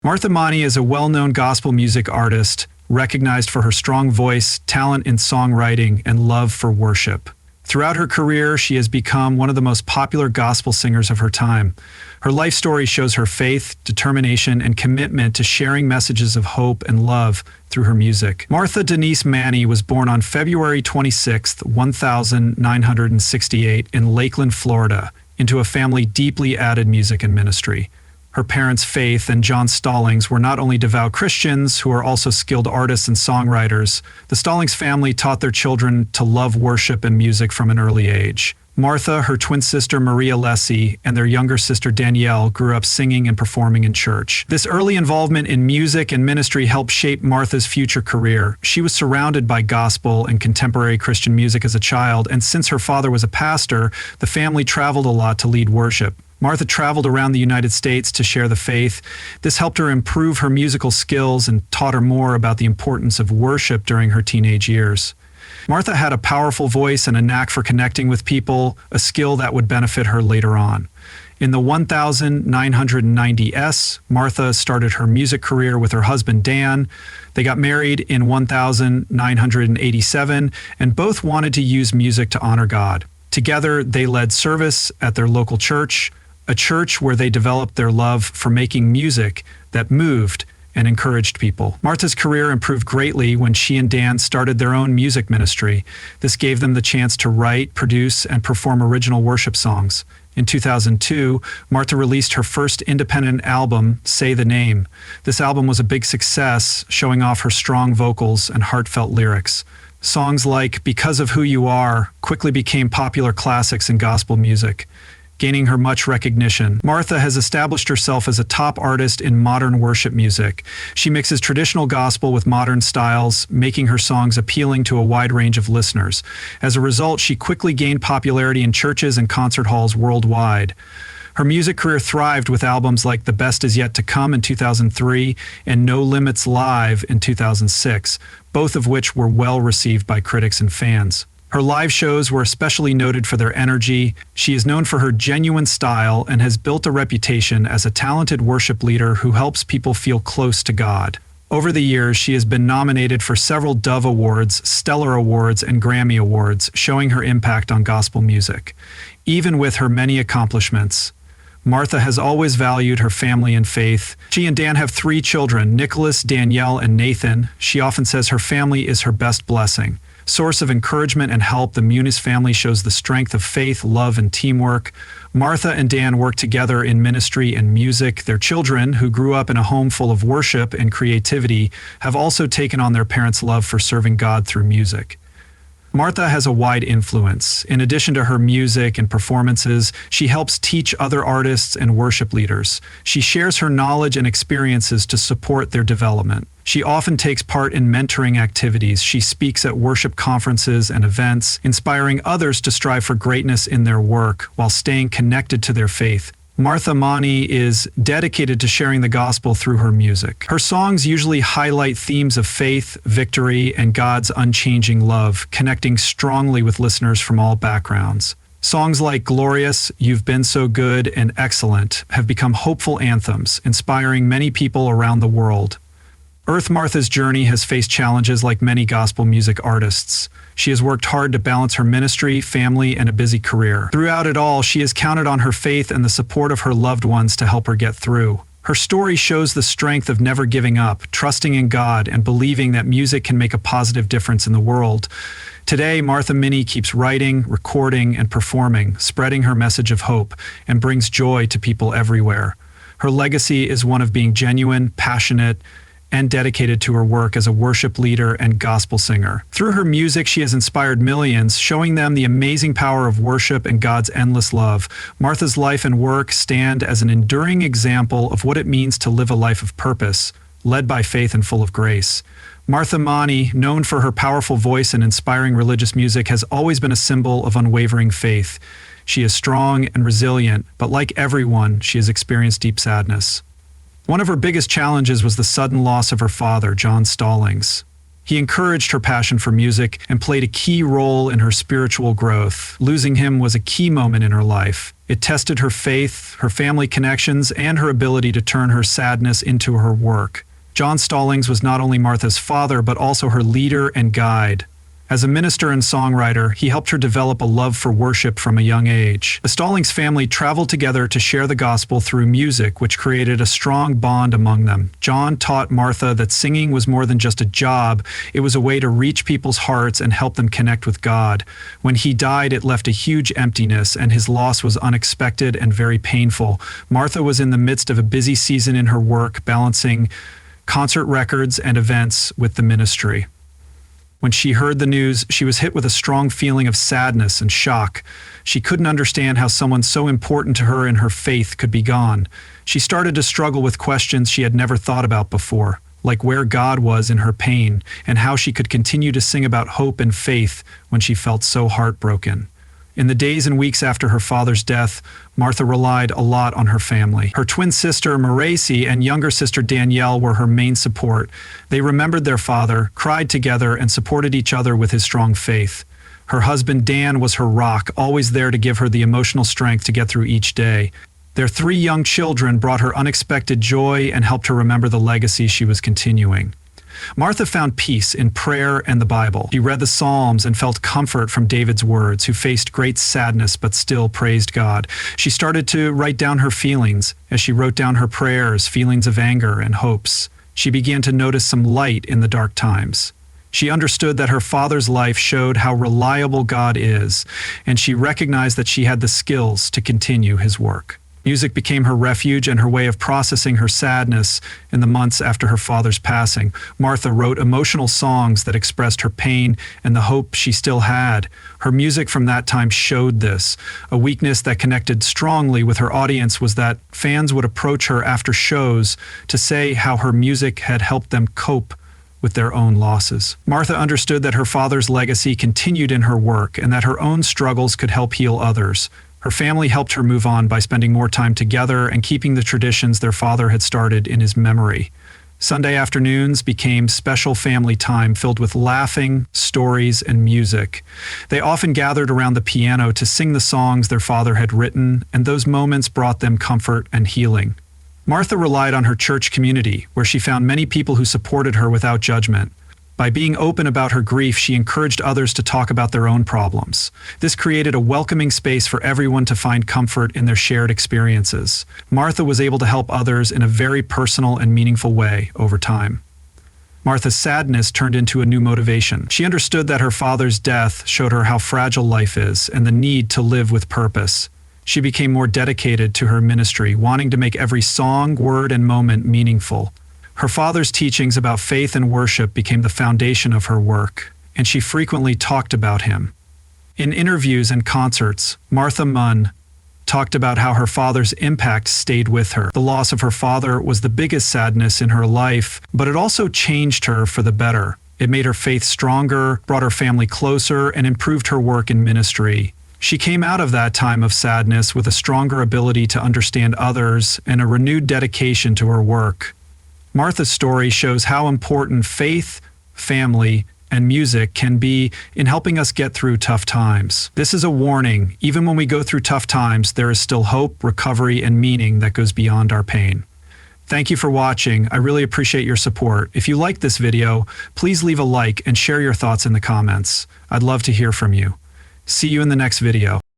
Martha Money is a well-known gospel music artist, recognized for her strong voice, talent in songwriting, and love for worship. Throughout her career, she has become one of the most popular gospel singers of her time. Her life story shows her faith, determination, and commitment to sharing messages of hope and love through her music. Martha Denise Manny was born on February 26, 1968, in Lakeland, Florida, into a family deeply added music and ministry. Her parents, Faith and John Stallings, were not only devout Christians who are also skilled artists and songwriters. The Stallings family taught their children to love worship and music from an early age. Martha, her twin sister Maria Lessie, and their younger sister Danielle grew up singing and performing in church. This early involvement in music and ministry helped shape Martha's future career. She was surrounded by gospel and contemporary Christian music as a child, and since her father was a pastor, the family traveled a lot to lead worship. Martha traveled around the United States to share the faith. This helped her improve her musical skills and taught her more about the importance of worship during her teenage years. Martha had a powerful voice and a knack for connecting with people, a skill that would benefit her later on. In the 1990s, Martha started her music career with her husband Dan. They got married in 1987, and both wanted to use music to honor God. Together, they led service at their local church, a church where they developed their love for making music that moved and encouraged people. Martha's career improved greatly when she and Dan started their own music ministry. This gave them the chance to write, produce, and perform original worship songs. In 2002, Martha released her first independent album, Say the Name. This album was a big success, showing off her strong vocals and heartfelt lyrics. Songs like Because of Who You Are quickly became popular classics in gospel music, gaining her much recognition. Martha has established herself as a top artist in modern worship music. She mixes traditional gospel with modern styles, making her songs appealing to a wide range of listeners. As a result, she quickly gained popularity in churches and concert halls worldwide. Her music career thrived with albums like The Best Is Yet to Come in 2003 and No Limits Live in 2006, both of which were well received by critics and fans. Her live shows were especially noted for their energy. She is known for her genuine style and has built a reputation as a talented worship leader who helps people feel close to God. Over the years, she has been nominated for several Dove Awards, Stellar Awards, and Grammy Awards, showing her impact on gospel music. Even with her many accomplishments, Martha has always valued her family and faith. She and Dan have 3 children, Nicholas, Danielle, and Nathan. She often says her family is her best blessing. Source of encouragement and help, the Munizzi family shows the strength of faith, love, and teamwork. Martha and Dan work together in ministry and music. Their children, who grew up in a home full of worship and creativity, have also taken on their parents' love for serving God through music. Martha has a wide influence. In addition to her music and performances, she helps teach other artists and worship leaders. She shares her knowledge and experiences to support their development. She often takes part in mentoring activities. She speaks at worship conferences and events, inspiring others to strive for greatness in their work while staying connected to their faith. Martha Money is dedicated to sharing the gospel through her music. Her songs usually highlight themes of faith, victory, and God's unchanging love, connecting strongly with listeners from all backgrounds. Songs like Glorious, You've Been So Good, and Excellent have become hopeful anthems, inspiring many people around the world. Martha's journey has faced challenges like many gospel music artists. She has worked hard to balance her ministry, family, and a busy career. Throughout it all, she has counted on her faith and the support of her loved ones to help her get through. Her story shows the strength of never giving up, trusting in God, and believing that music can make a positive difference in the world. Today, Martha Money keeps writing, recording, and performing, spreading her message of hope, and brings joy to people everywhere. Her legacy is one of being genuine, passionate, and dedicated to her work as a worship leader and gospel singer. Through her music, she has inspired millions, showing them the amazing power of worship and God's endless love. Martha's life and work stand as an enduring example of what it means to live a life of purpose, led by faith and full of grace. Martha Money, known for her powerful voice and inspiring religious music, has always been a symbol of unwavering faith. She is strong and resilient, but like everyone, she has experienced deep sadness. One of her biggest challenges was the sudden loss of her father, John Stallings. He encouraged her passion for music and played a key role in her spiritual growth. Losing him was a key moment in her life. It tested her faith, her family connections, and her ability to turn her sadness into her work. John Stallings was not only Martha's father, but also her leader and guide. As a minister and songwriter, he helped her develop a love for worship from a young age. The Stallings family traveled together to share the gospel through music, which created a strong bond among them. John taught Martha that singing was more than just a job. It was a way to reach people's hearts and help them connect with God. When he died, it left a huge emptiness, and his loss was unexpected and very painful. Martha was in the midst of a busy season in her work, balancing concert records and events with the ministry. When she heard the news, she was hit with a strong feeling of sadness and shock. She couldn't understand how someone so important to her in her faith could be gone. She started to struggle with questions she had never thought about before, like where God was in her pain and how she could continue to sing about hope and faith when she felt so heartbroken. In the days and weeks after her father's death, Martha relied a lot on her family. Her twin sister, Munizzi, and younger sister, Danielle, were her main support. They remembered their father, cried together, and supported each other with his strong faith. Her husband, Dan, was her rock, always there to give her the emotional strength to get through each day. Their 3 young children brought her unexpected joy and helped her remember the legacy she was continuing. Martha found peace in prayer and the Bible. She read the Psalms and felt comfort from David's words, who faced great sadness but still praised God. She started to write down her feelings. As she wrote down her prayers, feelings of anger and hopes, she began to notice some light in the dark times. She understood that her father's life showed how reliable God is, and she recognized that she had the skills to continue his work. Music became her refuge and her way of processing her sadness in the months after her father's passing. Martha wrote emotional songs that expressed her pain and the hope she still had. Her music from that time showed this. A weakness that connected strongly with her audience was that fans would approach her after shows to say how her music had helped them cope with their own losses. Martha understood that her father's legacy continued in her work and that her own struggles could help heal others. Her family helped her move on by spending more time together and keeping the traditions their father had started in his memory. Sunday afternoons became special family time filled with laughing, stories, and music. They often gathered around the piano to sing the songs their father had written, and those moments brought them comfort and healing. Martha relied on her church community, where she found many people who supported her without judgment. By being open about her grief, she encouraged others to talk about their own problems. This created a welcoming space for everyone to find comfort in their shared experiences. Martha was able to help others in a very personal and meaningful way over time. Martha's sadness turned into a new motivation. She understood that her father's death showed her how fragile life is and the need to live with purpose. She became more dedicated to her ministry, wanting to make every song, word, and moment meaningful. Her father's teachings about faith and worship became the foundation of her work, and she frequently talked about him. In interviews and concerts, Martha Munn talked about how her father's impact stayed with her. The loss of her father was the biggest sadness in her life, but it also changed her for the better. It made her faith stronger, brought her family closer, and improved her work in ministry. She came out of that time of sadness with a stronger ability to understand others and a renewed dedication to her work. Martha's story shows how important faith, family, and music can be in helping us get through tough times. This is a warning. Even when we go through tough times, there is still hope, recovery, and meaning that goes beyond our pain. Thank you for watching. I really appreciate your support. If you liked this video, please leave a like and share your thoughts in the comments. I'd love to hear from you. See you in the next video.